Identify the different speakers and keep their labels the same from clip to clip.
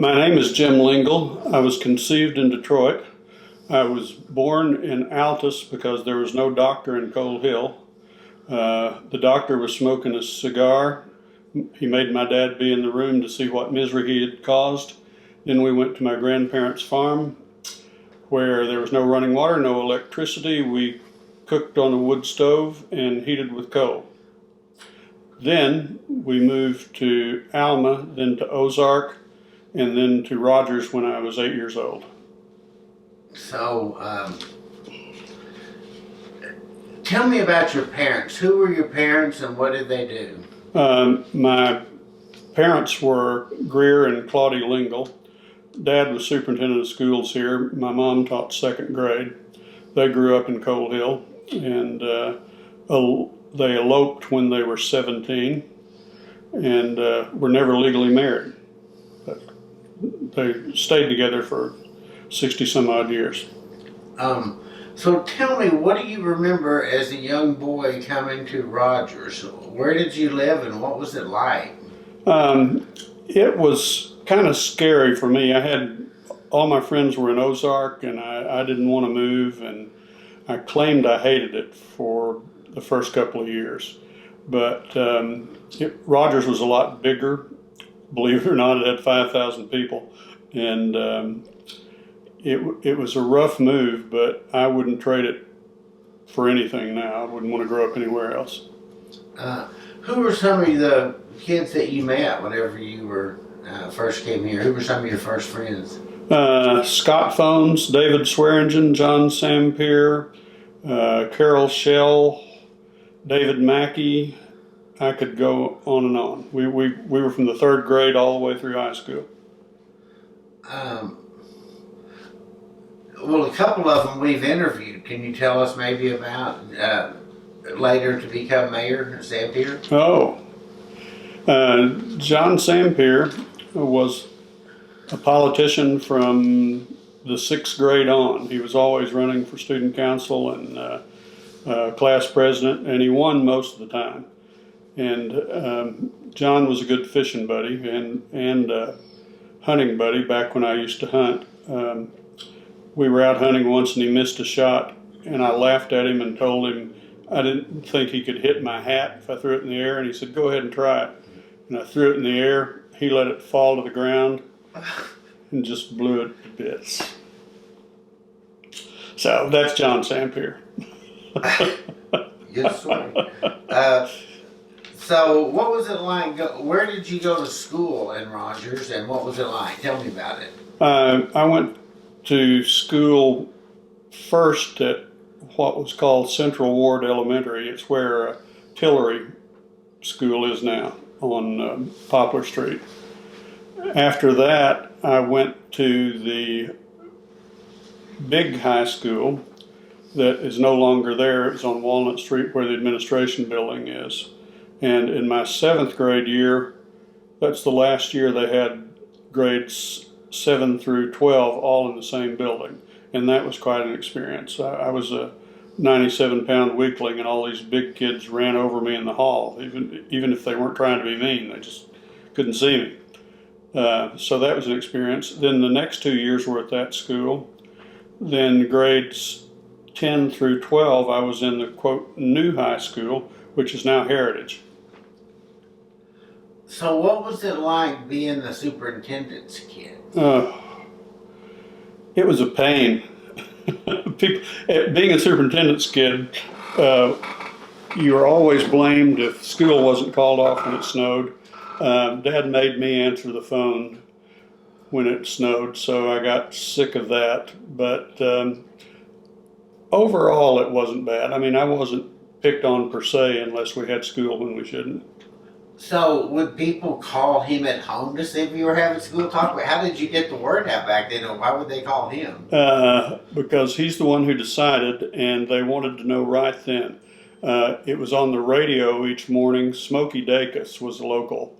Speaker 1: My name is Jim Lingle. I was conceived in Detroit. I was born in Altus because there was no doctor in Coal Hill. The doctor was smoking a cigar. He made my dad be in the room to see what misery he had caused. Then we went to my grandparents' farm where there was no running water, no electricity. We cooked on a wood stove and heated with coal. Then we moved to Alma, then to Ozark, and then to Rogers when I was 8 years old.
Speaker 2: So, tell me about your parents. Who were your parents and what did they do?
Speaker 1: My parents were Greer and Claudia Lingle. Dad was superintendent of schools here. My mom taught second grade. They grew up in Coal Hill, and they eloped when they were 17 and were never legally married. But they stayed together for 60 some odd years.
Speaker 2: So tell me, what do you remember as a young boy coming to Rogers? Where did you live and what was it like?
Speaker 1: It was kind of scary for me. All my friends were in Ozark and I didn't want to move, and I claimed I hated it for the first couple of years. But Rogers was a lot bigger. Believe it or not, it had 5,000 people. And it was a rough move, but I wouldn't trade it for anything now. I wouldn't want to grow up anywhere else.
Speaker 2: Who were some of the kids that you met whenever you were first came here? Who were some of your first friends?
Speaker 1: Scott Phones, David Swearingen, John Sampier, Carol Shell, David Mackey. I could go on and on. We were from the third grade all the way through high school.
Speaker 2: Well, a couple of them we've interviewed. Can you tell us maybe about later to become mayor, Sampier?
Speaker 1: Oh, John Sampier was a politician from the sixth grade on. He was always running for student council and class president, and he won most of the time. And John was a good fishing buddy and hunting buddy back when I used to hunt. We were out hunting once and he missed a shot, and I laughed at him and told him I didn't think he could hit my hat if I threw it in the air, and he said, "Go ahead and try it." And I threw it in the air. He let it fall to the ground and just blew it to bits. So that's John Sampier.
Speaker 2: Good story. So what was it like? Where did you go to school in Rogers, and what was it like? Tell me about it.
Speaker 1: I went to school first at what was called Central Ward Elementary. It's where Tillery School is now on Poplar Street. After that, I went to the big high school that is no longer there. It's on Walnut Street where the administration building is. And in my seventh grade year, that's the last year they had grades 7 through 12 all in the same building. And that was quite an experience. I was a 97-pound weakling, and all these big kids ran over me in the hall. Even if they weren't trying to be mean, they just couldn't see me. So that was an experience. Then the next 2 years were at that school. Then grades 10 through 12, I was in the, quote, new high school, which is now Heritage.
Speaker 2: So what was it like being the superintendent's kid?
Speaker 1: It was a pain. Being a superintendent's kid, you were always blamed if school wasn't called off when it snowed. Dad made me answer the phone when it snowed, so I got sick of that. But overall, it wasn't bad. I mean, I wasn't picked on per se unless we had school when we shouldn't.
Speaker 2: So would people call him at home to see if you were having school talk? How did you get the word out back then, or why would they call him?
Speaker 1: Because he's the one who decided, and they wanted to know right then. It was on the radio each morning. Smokey Dacus was a local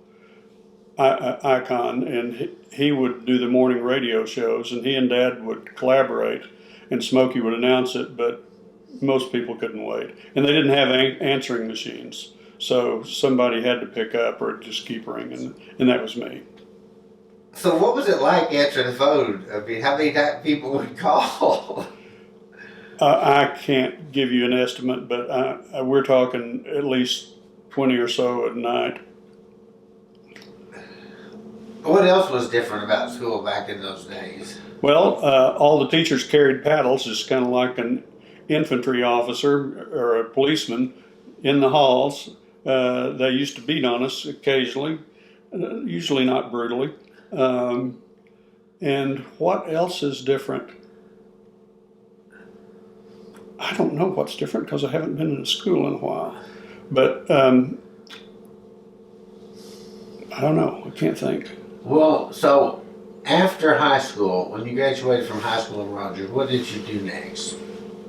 Speaker 1: icon, and he would do the morning radio shows, and he and Dad would collaborate, and Smokey would announce it, but most people couldn't wait. And they didn't have answering machines. So somebody had to pick up or just keep ringing, and that was me.
Speaker 2: So what was it like answering the phone? I mean, how many people would call?
Speaker 1: I can't give you an estimate, but we're talking at least 20 or so at night.
Speaker 2: What else was different about school back in those days?
Speaker 1: Well, all the teachers carried paddles, just kind of like an infantry officer or a policeman in the halls. They used to beat on us occasionally, usually not brutally. And what else is different? I don't know what's different because I haven't been in a school in a while. But I don't know. I can't think.
Speaker 2: Well, so after high school, when you graduated from high school in Rogers, what did you do next?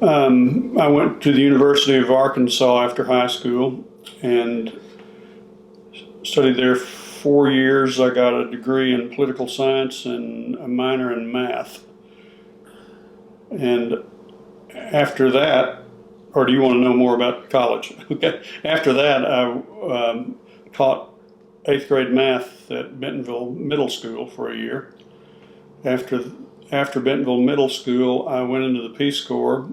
Speaker 1: I went to the University of Arkansas after high school and studied there 4 years. I got a degree in political science and a minor in math. And after that, or do you want to know more about college? Okay. After that, I taught 8th grade math at Bentonville Middle School for a year. After Bentonville Middle School, I went into the Peace Corps,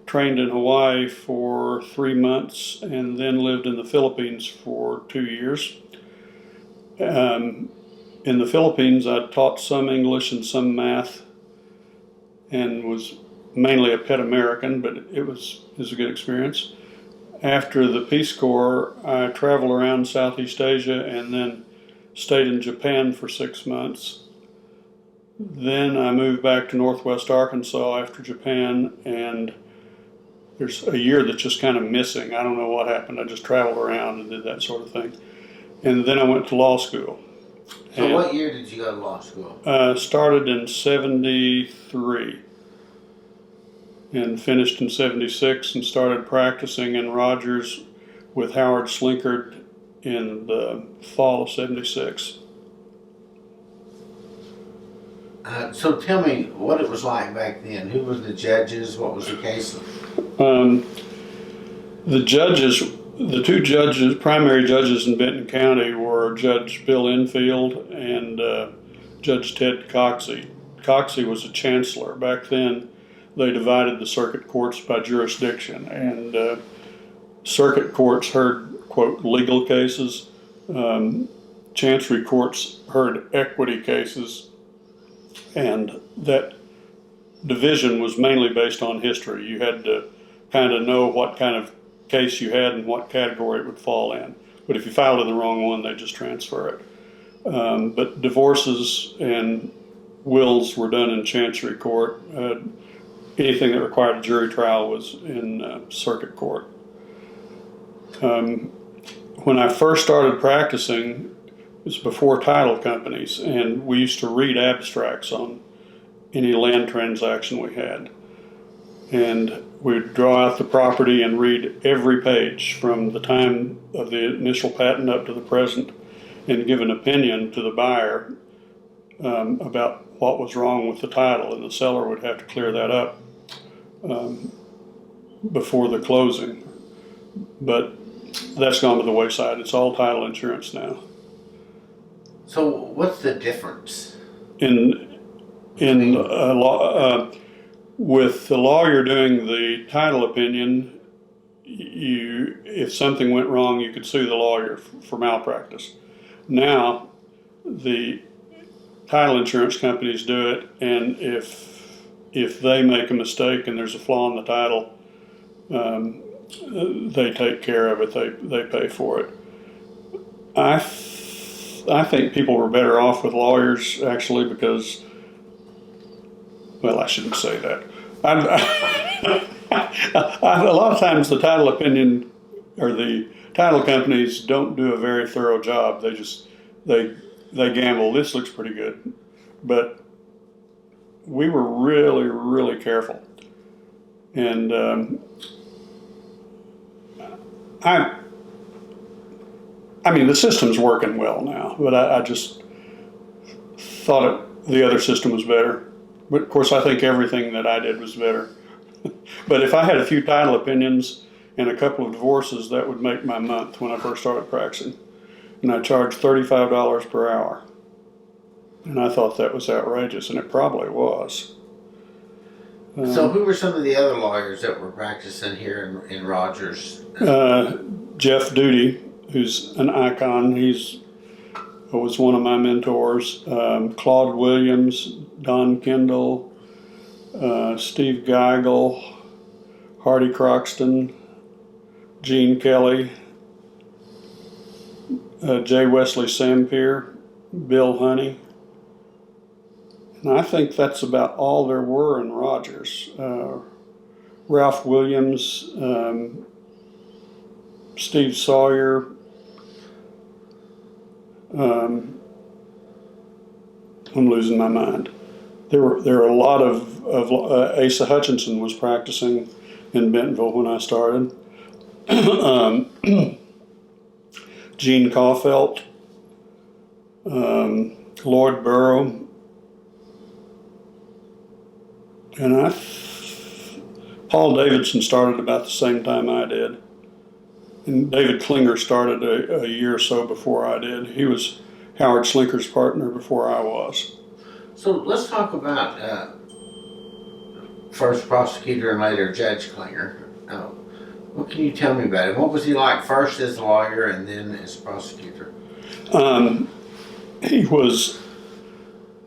Speaker 1: trained in Hawaii for 3 months, and then lived in the Philippines for 2 years. In the Philippines, I taught some English and some math, and was mainly a pet American, but it was a good experience. After the Peace Corps, I traveled around Southeast Asia and then stayed in Japan for 6 months. Then I moved back to Northwest Arkansas after Japan, and there's a year that's just kind of missing. I don't know what happened. I just traveled around and did that sort of thing. And then I went to law school.
Speaker 2: So what year did you go to law school?
Speaker 1: Started in 73 and finished in 76 and started practicing in Rogers with Howard Slinkard in the fall of 76.
Speaker 2: So tell me what it was like back then. Who were the judges? What was the case?
Speaker 1: The judges, the two judges, primary judges in Benton County were Judge Bill Enfield and Judge Ted Coxey. Coxey was a chancellor. Back then, they divided the circuit courts by jurisdiction, and circuit courts heard, quote, legal cases. Chancery courts heard equity cases, and that division was mainly based on history. You had to kind of know what kind of case you had and what category it would fall in. But if you filed in the wrong one, they just transfer it. But divorces and wills were done in Chancery Court. Anything that required a jury trial was in circuit court. When I first started practicing, it was before title companies, and we used to read abstracts on any land transaction we had. And we'd draw out the property and read every page from the time of the initial patent up to the present, and give an opinion to the buyer about what was wrong with the title, and the seller would have to clear that up before the closing. But that's gone to the wayside. It's all title insurance now.
Speaker 2: So what's the difference?
Speaker 1: With the lawyer doing the title opinion, if something went wrong, you could sue the lawyer for malpractice. Now, the title insurance companies do it, and if they make a mistake and there's a flaw in the title, they take care of it. They pay for it. I think people were better off with lawyers, actually, because, well, I shouldn't say that. A lot of times the title opinion or the title companies don't do a very thorough job. They gamble. This looks pretty good, but we were really, really careful. And I mean, the system's working well now, but I just thought the other system was better. But of course, I think everything that I did was better. But if I had a few title opinions and a couple of divorces, that would make my month when I first started practicing. And I charged $35 per hour. And I thought that was outrageous, and it probably was.
Speaker 2: So who were some of the other lawyers that were practicing here in Rogers?
Speaker 1: Jeff Duty, who's an icon, was one of my mentors. Claude Williams, Don Kendall, Steve Geigel, Hardy Croxton, Gene Kelly, J. Wesley Sampier, Bill Honey. And I think that's about all there were in Rogers. Ralph Williams, Steve Sawyer, I'm losing my mind. There were a lot of Asa Hutchinson was practicing in Bentonville when I started. Gene Caulfield, Lloyd Burrow, and Paul Davidson started about the same time I did. And David Klinger started a year or so before I did. He was Howard Slinker's partner before I was.
Speaker 2: So let's talk about first prosecutor and later Judge Klinger. What can you tell me about him? What was he like first as a lawyer and then as a prosecutor?
Speaker 1: He was,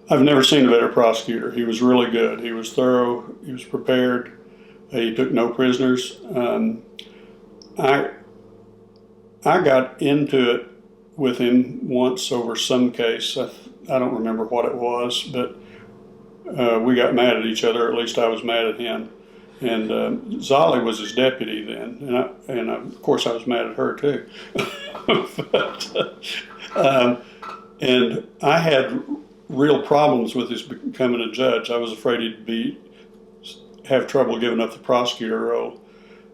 Speaker 1: I've never seen a better prosecutor. He was really good. He was thorough. He was prepared. He took no prisoners. I got into it with him once over some case. I don't remember what it was, but we got mad at each other. At least I was mad at him. And Zolly was his deputy then, and of course I was mad at her too. And I had real problems with his becoming a judge. I was afraid he'd have trouble giving up the prosecutor role,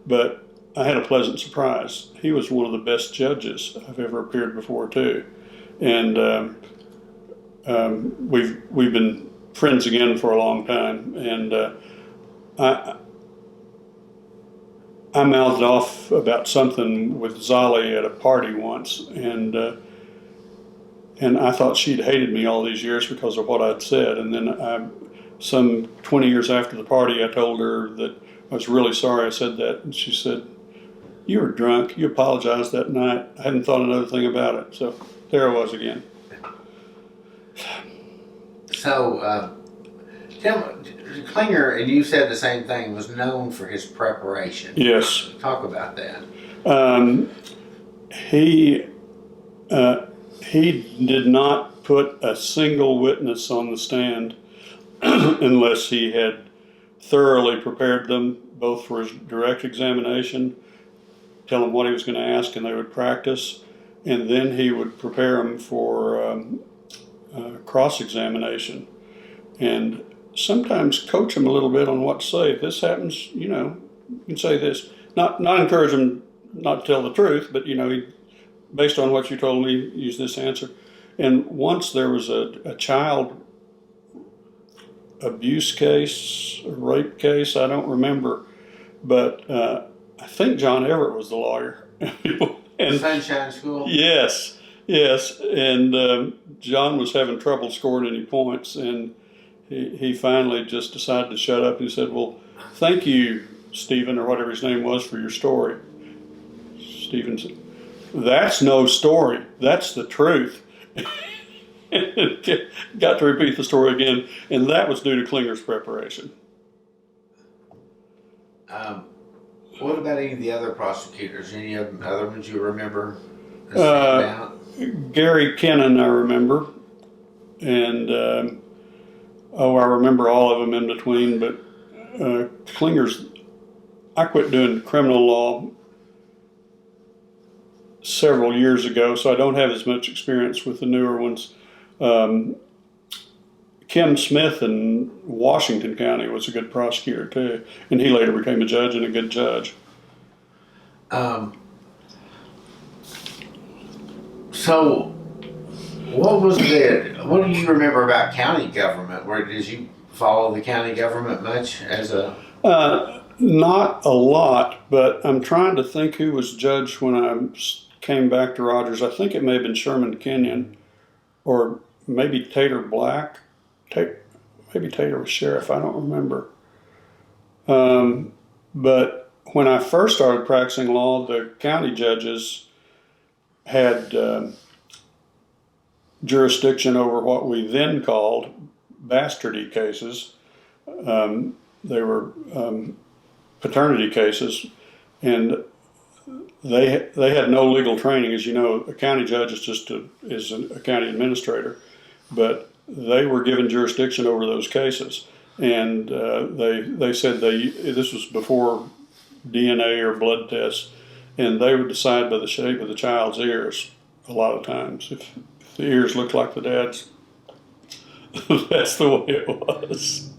Speaker 1: but I had a pleasant surprise. He was one of the best judges I've ever appeared before too, and we've been friends again for a long time. And I mouthed off about something with Zolly at a party once, and I thought she'd hated me all these years because of what I'd said. And then some 20 years after the party, I told her that I was really sorry I said that, and she said, "You were drunk. You apologized that night. I hadn't thought another thing about it." So there I was again.
Speaker 2: So, tell me, Klinger, and you said the same thing, was known for his preparation.
Speaker 1: Yes.
Speaker 2: Talk about that.
Speaker 1: He did not put a single witness on the stand unless he had thoroughly prepared them, both for his direct examination, tell them what he was going to ask, and they would practice, and then he would prepare them for cross-examination, and sometimes coach them a little bit on what to say. If this happens, you can say this. Not encourage them not to tell the truth, but he, based on what you told me, use this answer. And once there was a child abuse case, a rape case, I don't remember, but I think John Everett was the lawyer. And
Speaker 2: Sunshine School?
Speaker 1: Yes, and John was having trouble scoring any points, and he finally just decided to shut up. He said, "Well, thank you, Stephen," or whatever his name was, "for your story." Stephen said, "That's no story. That's the truth." Got to repeat the story again, and that was due to Klinger's preparation.
Speaker 2: What about any of the other prosecutors? Any other ones you remember?
Speaker 1: Gary Kennan, I remember, and I remember all of them in between. But Klinger's, I quit doing criminal law several years ago, so I don't have as much experience with the newer ones. Kim Smith in Washington County was a good prosecutor too, and he later became a judge and a good judge.
Speaker 2: So, what do you remember about county government? Did you follow the county government much as a?
Speaker 1: Not a lot, but I'm trying to think who was judge when I came back to Rogers. I think it may have been Sherman Kenyon, or maybe Tater Black. Maybe Tater was sheriff. I don't remember. But when I first started practicing law, the county judges had jurisdiction over what we then called bastardy cases. They were paternity cases, and they had no legal training. As you know, a county judge is a county administrator, but they were given jurisdiction over those cases, and they said this was before DNA or blood tests, and they would decide by the shape of the child's ears a lot of times. If the ears looked like the dad's, that's the way it was.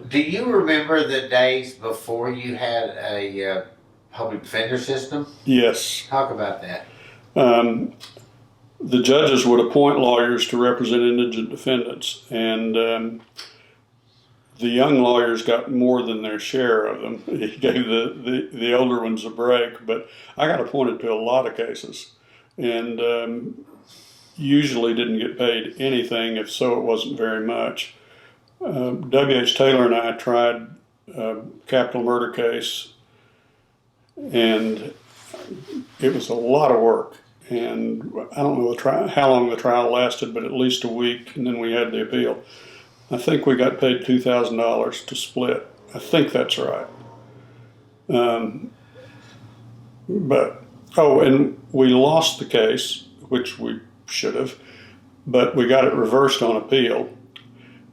Speaker 2: Do you remember the days before you had a public defender system?
Speaker 1: Yes.
Speaker 2: Talk about that.
Speaker 1: The judges would appoint lawyers to represent indigent defendants, and the young lawyers got more than their share of them. He gave the older ones a break, but I got appointed to a lot of cases, and usually didn't get paid anything. If so, it wasn't very much. W.H. Taylor and I tried a capital murder case, and it was a lot of work. And I don't know how long the trial lasted, but at least a week, and then we had the appeal. I think we got paid $2,000 to split. I think that's right. And we lost the case, which we should have, but we got it reversed on appeal.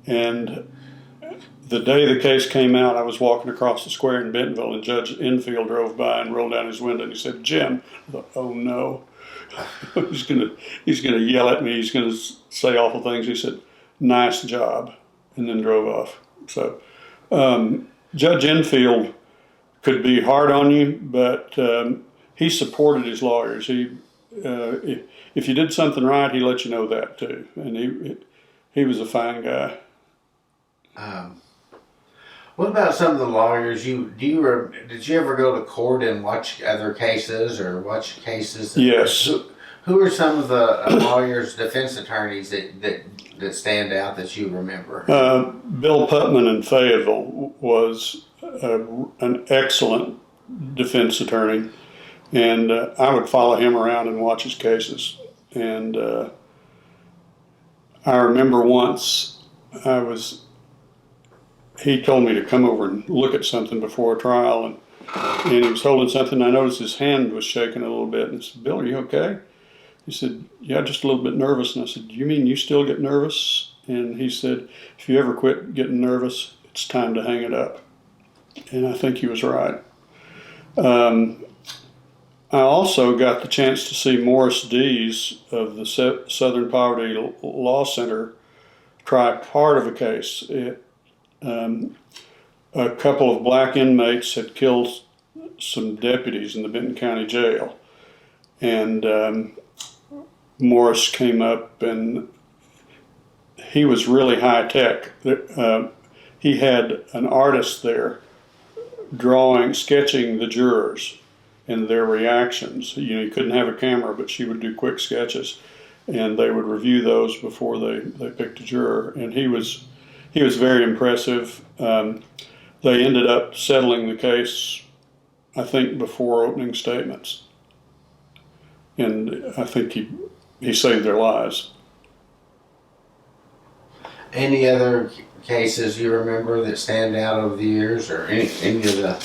Speaker 1: And the day the case came out, I was walking across the square in Bentonville, and Judge Enfield drove by and rolled down his window, and he said, "Jim," I thought, "Oh no." he's gonna yell at me. He's gonna say awful things. He said, "Nice job," and then drove off. So Judge Enfield could be hard on you, but he supported his lawyers. If you did something right, he let you know that too, and he was a fine guy.
Speaker 2: What about some of the lawyers? Did you ever go to court and watch other cases or watch cases?
Speaker 1: Yes.
Speaker 2: Who are some of the lawyers, defense attorneys that stand out that you remember?
Speaker 1: Bill Putman in Fayetteville was an excellent defense attorney, and I would follow him around and watch his cases. And I remember once he told me to come over and look at something before a trial, and he was holding something. I noticed his hand was shaking a little bit, and I said, "Bill, are you okay?" He said, "Yeah, just a little bit nervous." And I said, "Do you mean you still get nervous?" And he said, "If you ever quit getting nervous, it's time to hang it up." And I think he was right. I also got the chance to see Morris Dees of the Southern Poverty Law Center try part of a case. A couple of black inmates had killed some deputies in the Benton County jail, and Morris came up, and he was really high tech. He had an artist there sketching the jurors and their reactions. You know, he couldn't have a camera, but she would do quick sketches, and they would review those before they picked a juror. And he was very impressive. They ended up settling the case, I think, before opening statements, and I think he saved their lives.
Speaker 2: Any other cases you remember that stand out over the years, or any of the?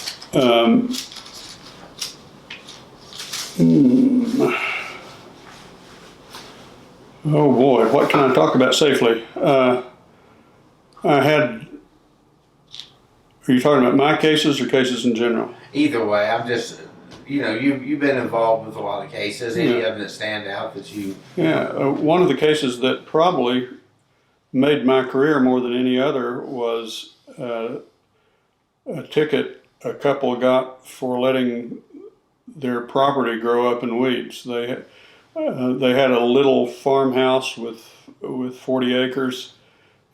Speaker 1: Oh boy, what can I talk about safely? Are you talking about my cases or cases in general?
Speaker 2: Either way, I'm just, you've been involved with a lot of cases. Any of them that stand out that you?
Speaker 1: Yeah, one of the cases that probably made my career more than any other was a ticket a couple got for letting their property grow up in weeds. They had a little farmhouse with 40 acres,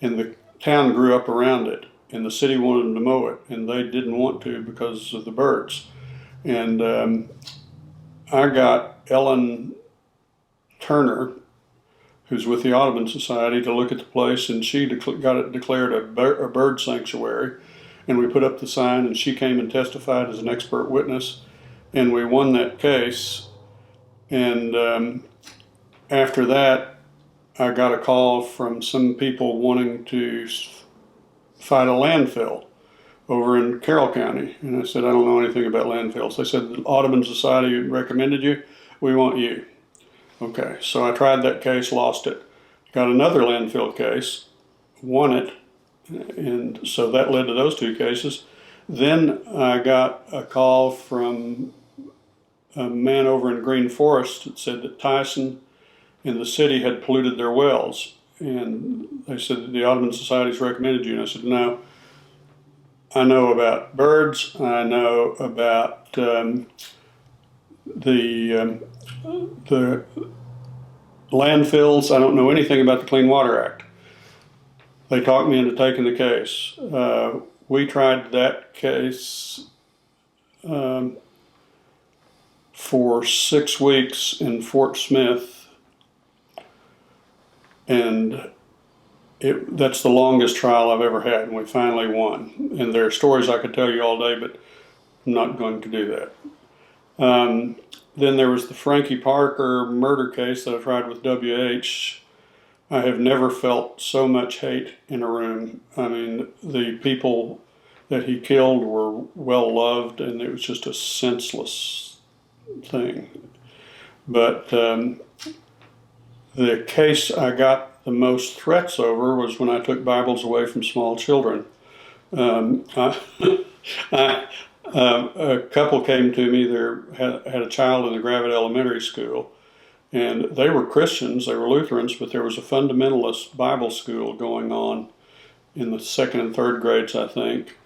Speaker 1: and the town grew up around it, and the city wanted them to mow it, and they didn't want to because of the birds. And I got Ellen Turner, who's with the Audubon Society, to look at the place, and she got it declared a bird sanctuary. And we put up the sign, and she came and testified as an expert witness, and we won that case. And after that, I got a call from some people wanting to fight a landfill over in Carroll County. And I said, I don't know anything about landfills. They said, the Audubon Society recommended you. We want you. Okay, so I tried that case, lost it. Got another landfill case, won it. And so that led to those two cases. Then I got a call from a man over in Green Forest that said that Tyson and the city had polluted their wells. And they said that the Audubon Society's recommended you. And I said, no, I know about birds. I know about the landfills. I don't know anything about the Clean Water Act. They talked me into taking the case. We tried that case for 6 weeks in Fort Smith, and that's the longest trial I've ever had, and we finally won. And there are stories I could tell you all day, but I'm not going to do that. Then there was the Frankie Parker murder case that I tried with WH. I have never felt so much hate in a room. I mean, the people that he killed were well loved, and it was just a senseless thing. But the case I got the most threats over was when I took Bibles away from small children. A couple came to me, they had a child in the Gravitt Elementary School, and they were Christians, they were Lutherans, but there was a fundamentalist Bible school going on in the second and third grades, I think,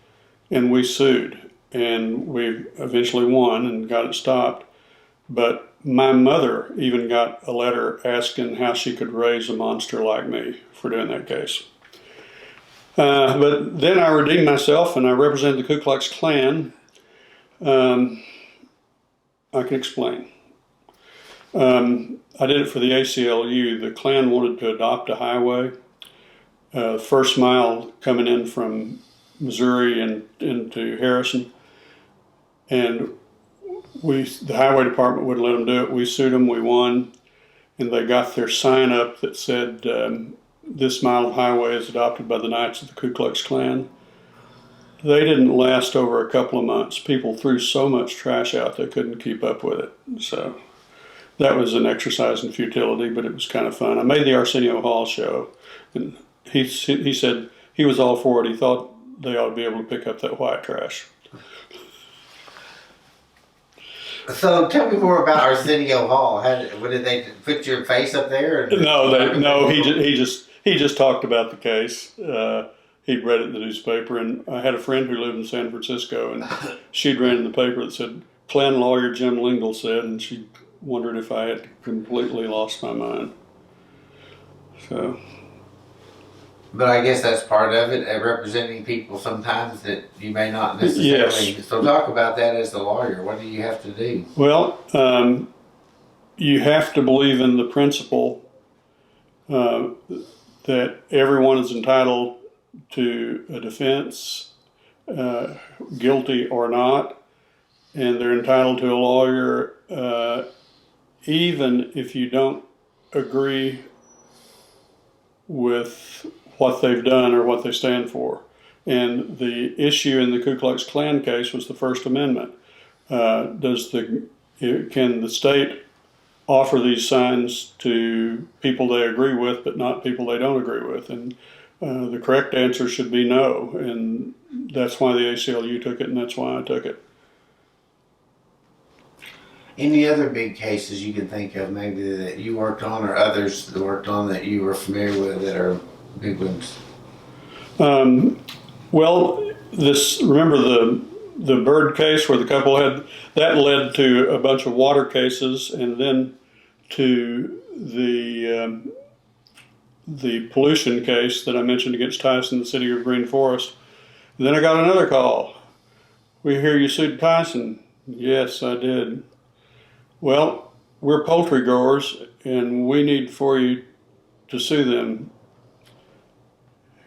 Speaker 1: and we sued, and we eventually won and got it stopped. But my mother even got a letter asking how she could raise a monster like me for doing that case. But then I redeemed myself, and I represented the Ku Klux Klan. I can explain. I did it for the ACLU. The Klan wanted to adopt a highway, first mile coming in from Missouri and into Harrison. And the highway department wouldn't let them do it. We sued them, we won, and they got their sign up that said, this mile of highway is adopted by the Knights of the Ku Klux Klan. They didn't last over a couple of months. People threw so much trash out they couldn't keep up with it. So that was an exercise in futility, but it was kind of fun. I made the Arsenio Hall show, and he said he was all for it. He thought they ought to be able to pick up that white trash.
Speaker 2: So tell me more about Arsenio Hall. What did they put your face up there?
Speaker 1: No. He just talked about the case. He'd read it in the newspaper, and I had a friend who lived in San Francisco, and she'd read in the paper that said Klan lawyer Jim Lingle said, and she wondered if I had completely lost my mind. So.
Speaker 2: But I guess that's part of it, representing people sometimes that you may not necessarily.
Speaker 1: Yes.
Speaker 2: So talk about that as the lawyer. What do you have to do?
Speaker 1: Well, you have to believe in the principle that everyone is entitled to a defense, guilty or not, and they're entitled to a lawyer even if you don't agree with what they've done or what they stand for. And the issue in the Ku Klux Klan case was the First Amendment. Can the state offer these signs to people they agree with but not people they don't agree with? And the correct answer should be no, and that's why the ACLU took it, and that's why I took it.
Speaker 2: Any other big cases you can think of maybe that you worked on, or others that worked on that you were familiar with that are big ones?
Speaker 1: Well, remember the bird case where the couple had, that led to a bunch of water cases, and then to the pollution case that I mentioned against Tyson, the city of Green Forest. And then I got another call. We hear you sued Tyson. Yes, I did. Well, we're poultry growers, and we need for you to sue them.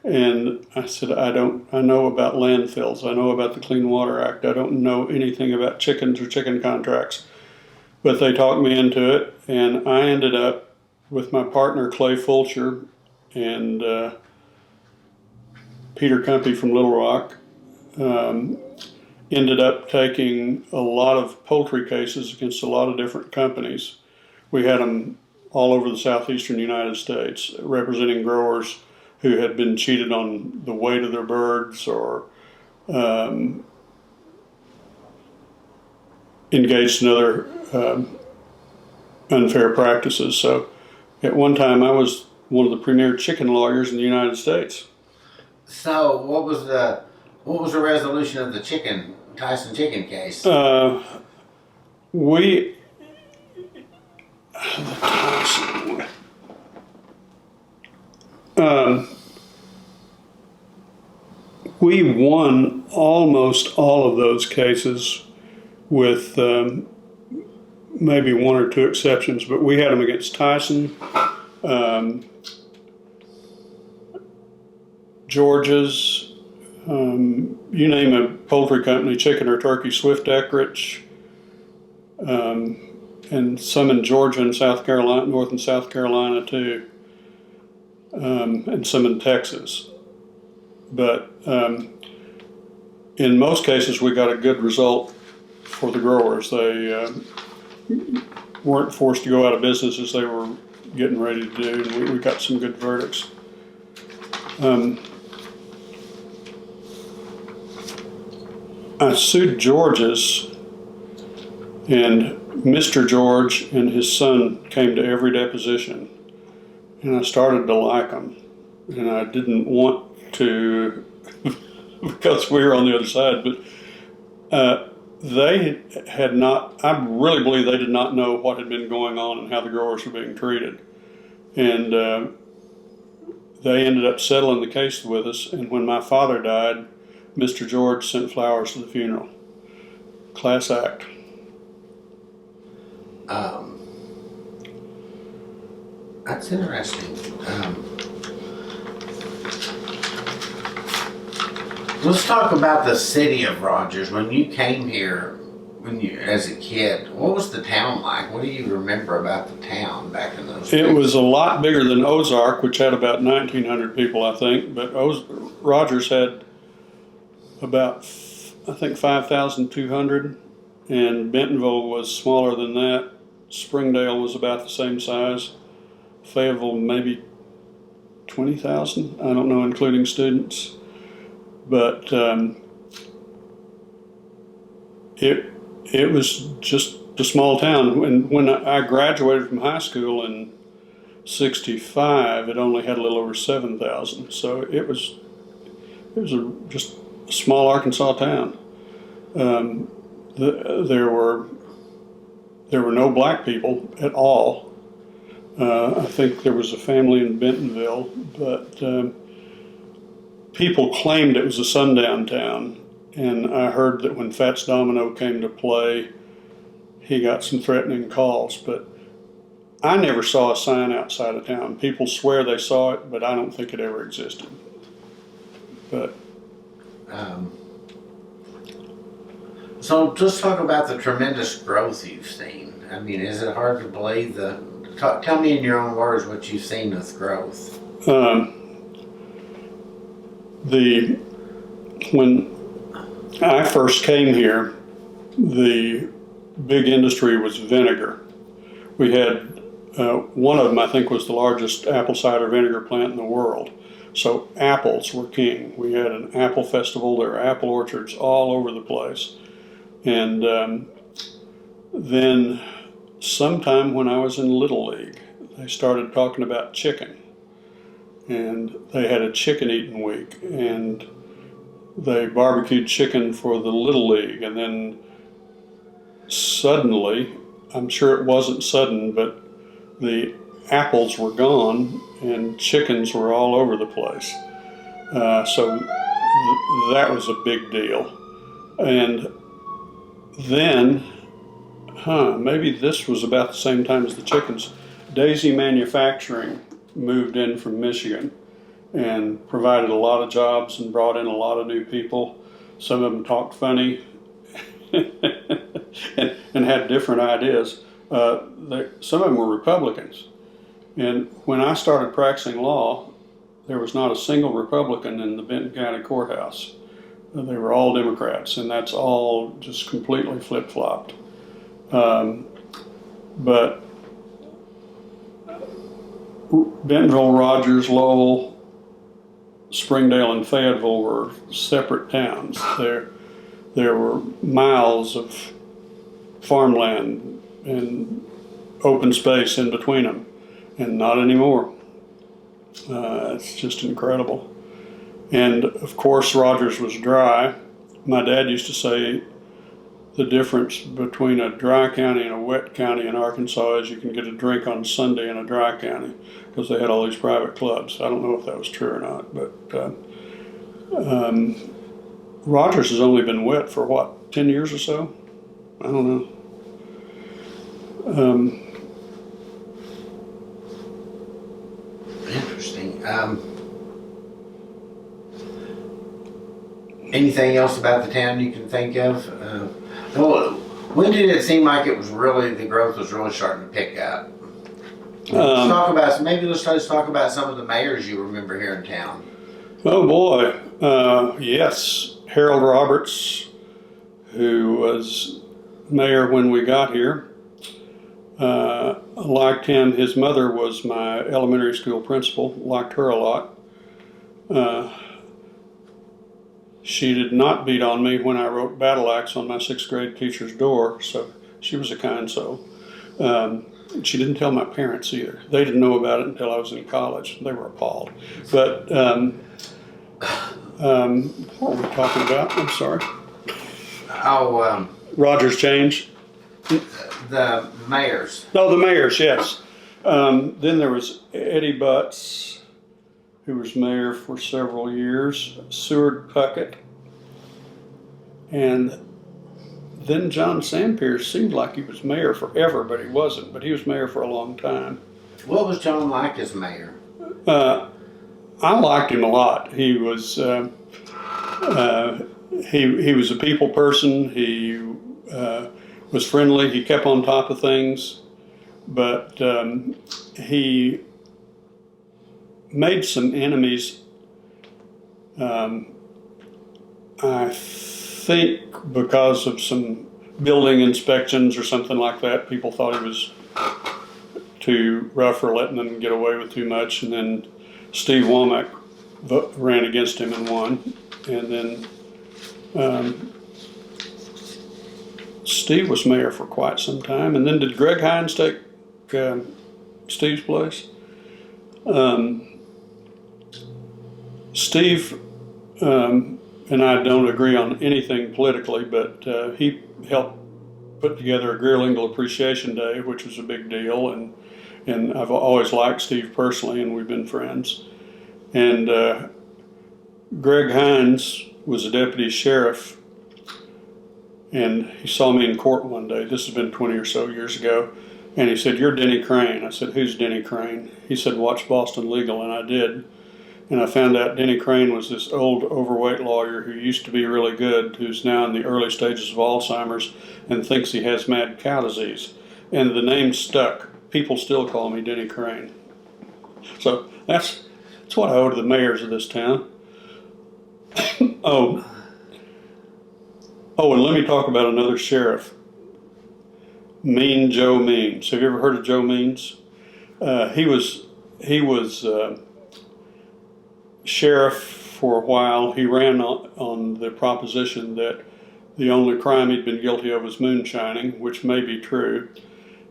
Speaker 1: And I said, I know about landfills. I know about the Clean Water Act. I don't know anything about chickens or chicken contracts. But they talked me into it, and I ended up with my partner, Clay Fulcher, and Peter Cumpy from Little Rock, ended up taking a lot of poultry cases against a lot of different companies. We had them all over the southeastern United States, representing growers who had been cheated on the weight of their birds or engaged in other unfair practices. So at one time I was one of the premier chicken lawyers in the United States.
Speaker 2: So what was the resolution of the Tyson chicken case? We won almost all of those cases with maybe one or two exceptions, but we had them against Tyson, George's, you name a poultry company, chicken or turkey, Swift Eckrich, and some in Georgia and South Carolina, North and South Carolina too, and some in Texas. But in most cases, we got a good result for the growers. They weren't forced to go out of business as they were getting ready to do, and we got some good verdicts. I sued George's, and Mr. George and his son came to every deposition, and I started to like them, and I didn't want to because we were on the other side, but they had not, I really believe they did not know what had been going on and how the growers were being treated. And they ended up settling the case with us, and when my father died, Mr. George sent flowers to the funeral. Class act. That's interesting. Let's talk about the city of Rogers. When you came here, as a kid, what was the town like? What do you remember about the town back in those days?
Speaker 1: It was a lot bigger than Ozark, which had about 1,900 people, I think. But Rogers had about, I think, 5,200, and Bentonville was smaller than that. Springdale was about the same size. Fayetteville maybe 20,000. I don't know, including students. But it was just a small town. When I graduated from high school in '65, it only had a little over 7,000. So it was just a small Arkansas town. There were no black people at all. I think there was a family in Bentonville, but people claimed it was a sundown town. And I heard that when Fats Domino came to play, he got some threatening calls. But I never saw a sign outside of town. People swear they saw it, but I don't think it ever existed. But
Speaker 2: so just talk about the tremendous growth you've seen. I mean, is it hard to believe tell me in your own words what you've seen with growth.
Speaker 1: When I first came here, the big industry was vinegar. We had one of them, I think, was the largest apple cider vinegar plant in the world. So apples were king. We had an apple festival. There were apple orchards all over the place. And then sometime when I was in Little League, they started talking about chicken. And they had a chicken eating week. And they barbecued chicken for the Little League. And then suddenly, I'm sure it wasn't sudden, but the apples were gone and chickens were all over the place. So that was a big deal. And then, maybe this was about the same time as the chickens. Daisy Manufacturing moved in from Michigan and provided a lot of jobs and brought in a lot of new people. Some of them talked funny and had different ideas. Some of them were Republicans. And when I started practicing law, there was not a single Republican in the Benton County courthouse. They were all Democrats, and that's all just completely flip-flopped. But Bentonville, Rogers, Lowell, Springdale, and Fayetteville were separate towns. There were miles of farmland and open space in between them, and not anymore. It's just incredible. And of course, Rogers was dry. My dad used to say the difference between a dry county and a wet county in Arkansas is you can get a drink on Sunday in a dry county, because they had all these private clubs. I don't know if that was true or not, but Rogers has only been wet for what, 10 years or so? I don't know.
Speaker 2: Interesting. Anything else about the town you can think of? When did it seem like it was really, the growth was really starting to pick up? Let's talk about, let's talk about some of the mayors you remember here in town.
Speaker 1: Oh boy, yes. Harold Roberts, who was mayor when we got here. I liked him. His mother was my elementary school principal. Liked her a lot. She did not beat on me when I wrote battle axe on my 6th grade teacher's door, so she was a kind soul. She didn't tell my parents either. They didn't know about it until I was in college. They were appalled. But what were we talking about? I'm sorry. Rogers change.
Speaker 2: The mayors.
Speaker 1: Oh, the mayors, yes. Then there was Eddie Butts, who was mayor for several years, Seward Puckett, and then John Sandpierce seemed like he was mayor forever, but he wasn't. But he was mayor for a long time.
Speaker 2: What was John like as mayor?
Speaker 1: I liked him a lot. He was he was a people person. He was friendly. He kept on top of things, but he made some enemies. I think because of some building inspections or something like that, people thought he was too rough or letting them get away with too much. And then Steve Womack ran against him and won. And then Steve was mayor for quite some time. And then did Greg Hines take Steve's place? Steve and I don't agree on anything politically, but he helped put together a Greer Lingle Appreciation Day, which was a big deal, and I've always liked Steve personally, and we've been friends. And Greg Hines was a deputy sheriff, and he saw me in court one day. This has been 20 or so years ago, and he said, "You're Denny Crane." I said, "Who's Denny Crane?" He said, "Watch Boston Legal," and I did. And I found out Denny Crane was this old overweight lawyer who used to be really good, who's now in the early stages of Alzheimer's and thinks he has mad cow disease. And the name stuck. People still call me Denny Crane. So that's what I owe to the mayors of this town. Oh, and let me talk about another sheriff. Mean Joe Means. Have you ever heard of Joe Means? He was sheriff for a while. He ran on the proposition that the only crime he'd been guilty of was moonshining, which may be true.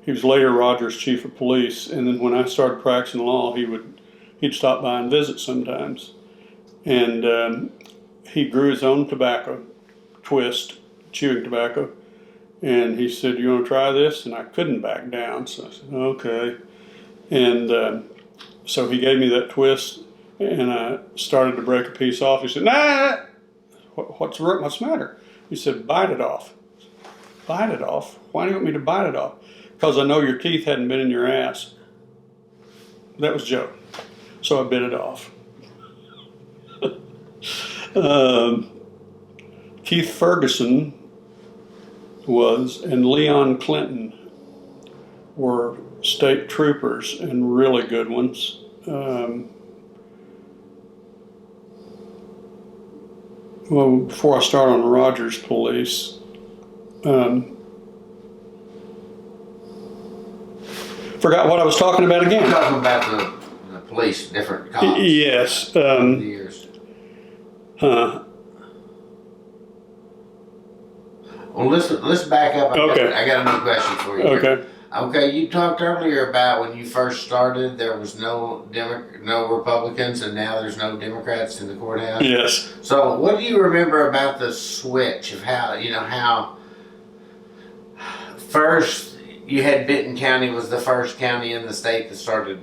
Speaker 1: He was later Rogers' chief of police, and then when I started practicing law, he'd stop by and visit sometimes. And he grew his own tobacco, twist, chewing tobacco, and he said, "You want to try this?" And I couldn't back down, so I said, "Okay." And so he gave me that twist, and I started to break a piece off. He said, "Nah, what's the matter?" He said, "Bite it off." "Bite it off? Why do you want me to bite it off?" "Because I know your teeth hadn't been in your ass." That was Joe. so I bit it off. Keith Ferguson and Leon Clinton were state troopers and really good ones. Well, before I start on Rogers Police, forgot what I was talking about again.
Speaker 2: We're talking about the police, different cops.
Speaker 1: Yes.
Speaker 2: Over the years. Well, let's back up. I got a new question for you.
Speaker 1: Okay.
Speaker 2: Okay, you talked earlier about when you first started, there was no Republicans, and now there's no Democrats in the courthouse.
Speaker 1: Yes.
Speaker 2: So, what do you remember about the switch of how first you had Benton County was the first county in the state that started,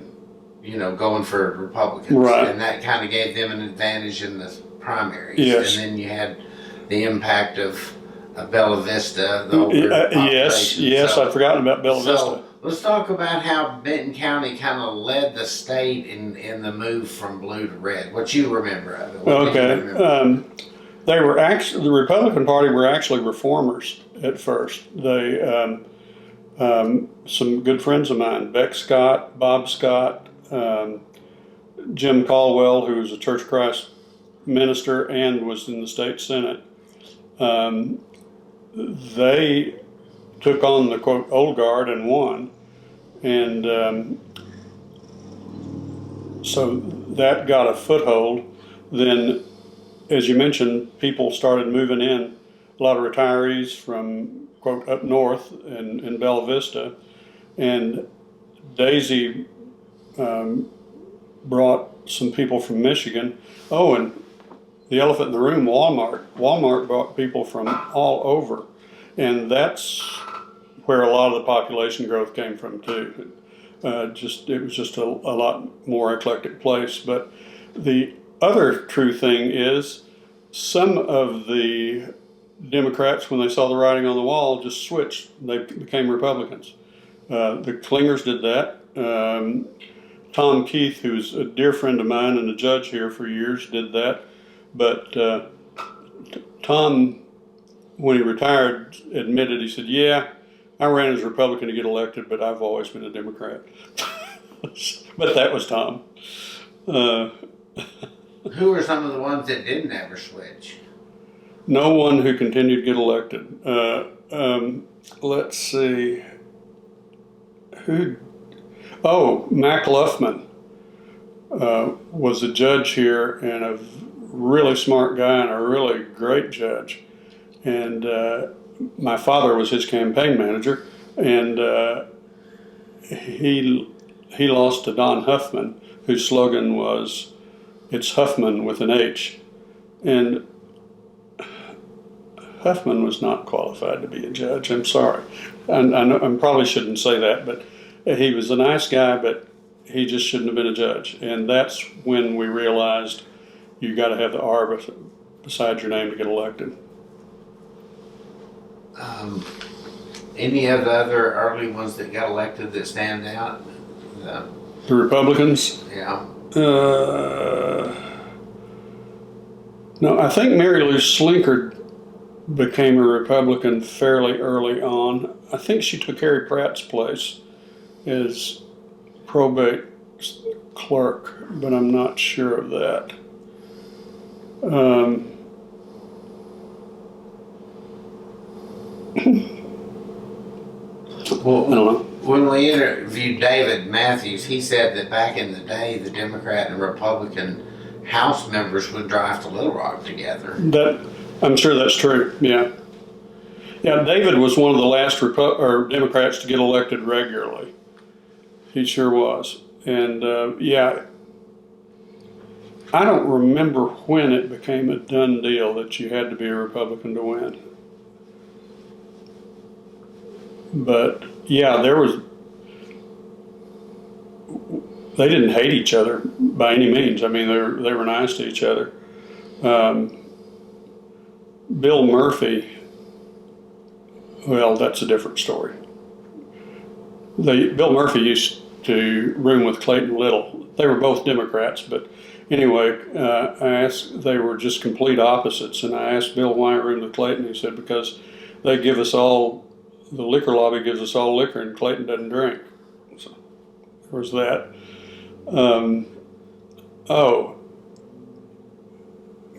Speaker 2: going for Republicans,
Speaker 1: right?
Speaker 2: And that kind of gave them an advantage in the primaries.
Speaker 1: Yes.
Speaker 2: And then you had the impact of Bella Vista, the older population.
Speaker 1: Yes, I'd forgotten about Bella Vista.
Speaker 2: Let's talk about how Benton County kind of led the state in the move from blue to red. What you remember of it?
Speaker 1: Okay. They were the Republican Party were actually reformers at first. They, some good friends of mine, Beck Scott, Bob Scott, Jim Caldwell, who was a Church of Christ minister and was in the state Senate. They took on the quote old guard and won, and so that got a foothold. Then, as you mentioned, people started moving in. A lot of retirees from quote up north in Bella Vista, and Daisy brought some people from Michigan. Oh, and the elephant in the room, Walmart. Walmart brought people from all over, and that's where a lot of the population growth came from too. It was just a lot more eclectic place. But the other true thing is, some of the Democrats, when they saw the writing on the wall, just switched. They became Republicans. The Klingers did that. Tom Keith, who's a dear friend of mine and a judge here for years, did that. But Tom, when he retired, admitted, he said, yeah, I ran as a Republican to get elected, but I've always been a Democrat. But that was Tom.
Speaker 2: Who were some of the ones that didn't ever switch?
Speaker 1: No one who continued to get elected. Let's see. Mac Luffman was a judge here and a really smart guy and a really great judge. And my father was his campaign manager, and he lost to Don Huffman, whose slogan was, "It's Huffman with an H." And Huffman was not qualified to be a judge. I'm sorry. And I probably shouldn't say that, but he was a nice guy, but he just shouldn't have been a judge. And that's when we realized you got to have the R beside your name to get elected.
Speaker 2: Any of the other early ones that got elected that stand out?
Speaker 1: The Republicans?
Speaker 2: Yeah.
Speaker 1: No, I think Mary Lou Slinkard became a Republican fairly early on. I think she took Harry Pratt's place as probate clerk, but I'm not sure of that.
Speaker 2: Well,
Speaker 1: I don't know.
Speaker 2: When we interviewed David Matthews, he said that back in the day, the Democrat and Republican House members would drive to Little Rock together.
Speaker 1: I'm sure that's true. Yeah. David was one of the last Democrats to get elected regularly. He sure was, and I don't remember when it became a done deal that you had to be a Republican to win. But yeah, they didn't hate each other by any means. I mean, they were nice to each other. Bill Murphy, well, that's a different story. Bill Murphy used to room with Clayton Little. they were both Democrats, but anyway, they were just complete opposites, and I asked Bill why I moved to Clayton. He said, because they give us all, the liquor lobby gives us all liquor, and Clayton doesn't drink. So there was that.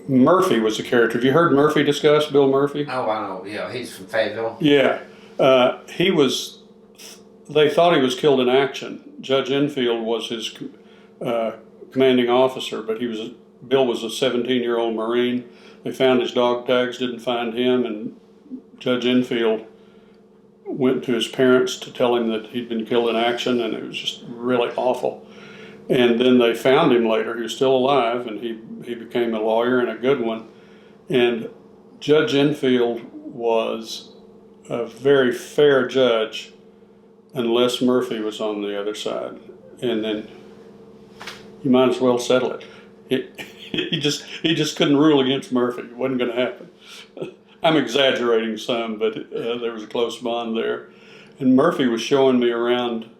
Speaker 1: Murphy was the character. Have you heard Murphy discussed, Bill Murphy?
Speaker 2: Oh, I know. Yeah, he's from Fayetteville.
Speaker 1: Yeah. They thought he was killed in action. Judge Enfield was his commanding officer, but Bill was a 17-year-old Marine. They found his dog tags, didn't find him, and Judge Enfield went to his parents to tell him that he'd been killed in action, and it was just really awful. And then they found him later. He was still alive, and he became a lawyer and a good one. And Judge Enfield was a very fair judge unless Murphy was on the other side. And then you might as well settle it. He just couldn't rule against Murphy. It wasn't going to happen. I'm exaggerating some, but there was a close bond there. And Murphy was showing me around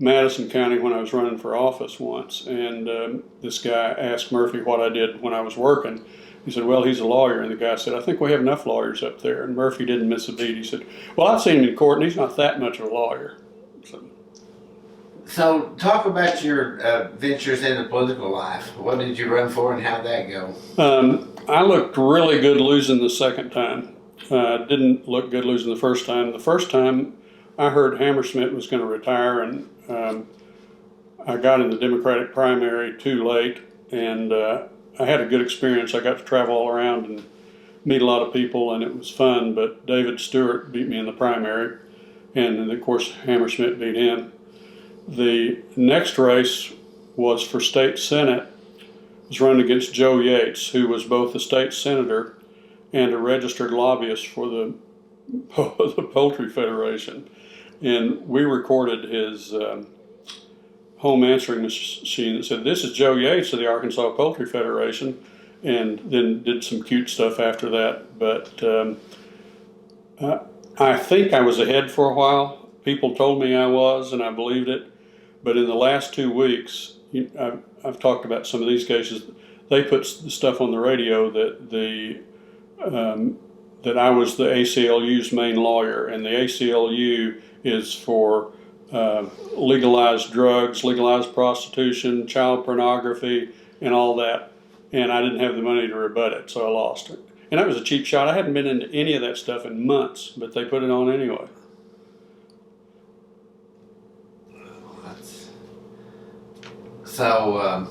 Speaker 1: Madison County when I was running for office once, and this guy asked Murphy what I did when I was working. He said, well, he's a lawyer, and the guy said, I think we have enough lawyers up there. And Murphy didn't miss a beat. He said, well, I've seen him in court, and he's not that much of a lawyer.
Speaker 2: So talk about your ventures in the political life. What did you run for, and how'd that go?
Speaker 1: I looked really good losing the second time. Didn't look good losing the first time. The first time, I heard Hammersmith was going to retire, and I got in the Democratic primary too late, and I had a good experience. I got to travel all around and meet a lot of people, and it was fun, but David Stewart beat me in the primary, and then, of course, Hammersmith beat him. The next race was for state senate. It was running against Joe Yates, who was both a state senator and a registered lobbyist for the Poultry Federation. And we recorded his home answering machine that said, this is Joe Yates of the Arkansas Poultry Federation, and then did some cute stuff after that. But I think I was ahead for a while. People told me I was, and I believed it. But in the last 2 weeks, I've talked about some of these cases. They put the stuff on the radio that that I was the ACLU's main lawyer, and the ACLU is for legalized drugs, legalized prostitution, child pornography, and all that. And I didn't have the money to rebut it, so I lost it. And that was a cheap shot. I hadn't been into any of that stuff in months, but they put it on anyway.
Speaker 2: So,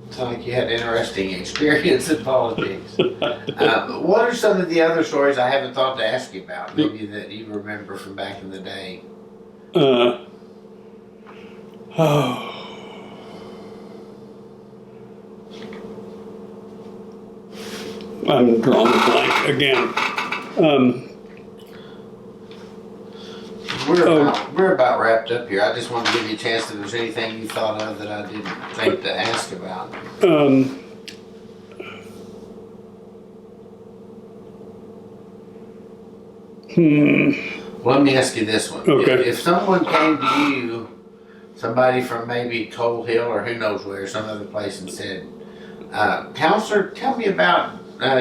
Speaker 2: sounds like you had interesting experience in politics. What are some of the other stories I haven't thought to ask you about, maybe that you remember from back in the day?
Speaker 1: I'm drawing a blank again.
Speaker 2: We're about wrapped up here. I just want to give you a chance if there's anything you thought of that I didn't think to ask about. Let me ask you this one.
Speaker 1: Okay.
Speaker 2: If someone came to you, somebody from maybe Coal Hill or who knows where, some other place, and said, Counselor, tell me about,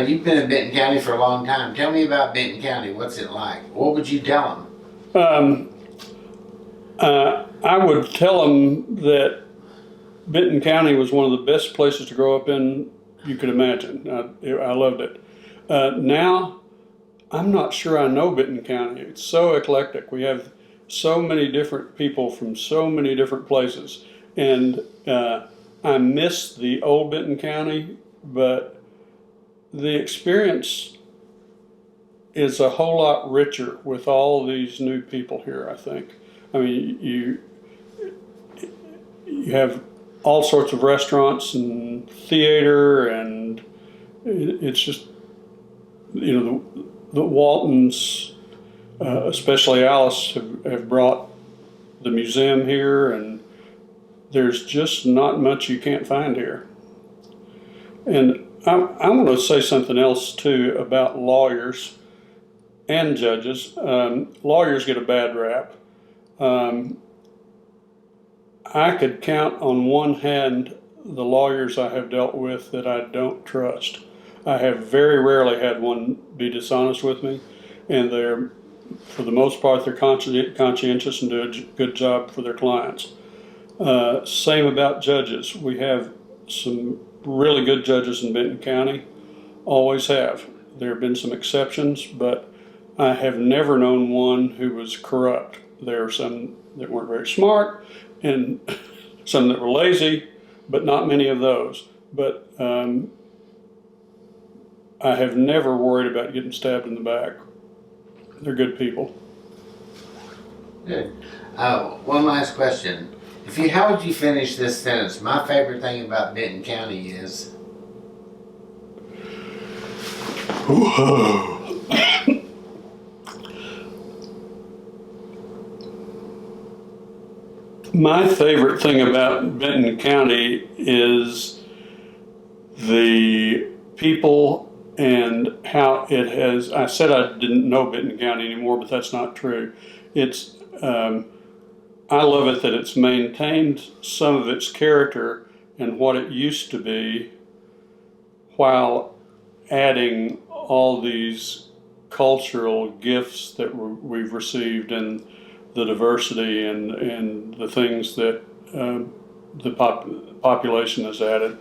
Speaker 2: you've been in Benton County for a long time. Tell me about Benton County. What's it like? What would you tell them?
Speaker 1: I would tell them that Benton County was one of the best places to grow up in you could imagine. I loved it. Now, I'm not sure I know Benton County. It's so eclectic. We have so many different people from so many different places. And I miss the old Benton County, but the experience is a whole lot richer with all these new people here, I think. I mean, you have all sorts of restaurants and theater, and it's just, you know, the Waltons, especially Alice, have brought the museum here, and there's just not much you can't find here. And I want to say something else too about lawyers and judges. Lawyers get a bad rap. I could count on one hand the lawyers I have dealt with that I don't trust. I have very rarely had one be dishonest with me, and they're, for the most part, they're conscientious and do a good job for their clients. Same about judges. We have some really good judges in Benton County, always have. There have been some exceptions, but I have never known one who was corrupt. There are some that weren't very smart and some that were lazy, but not many of those. But I have never worried about getting stabbed in the back. They're good people.
Speaker 2: Good. One last question. How would you finish this sentence? My favorite thing about Benton County is.
Speaker 1: My favorite thing about Benton County is the people and how it has. I said I didn't know Benton County anymore, but that's not true. It's I love it that it's maintained some of its character and what it used to be, while adding all these cultural gifts that we've received and the diversity and the things that the population has added.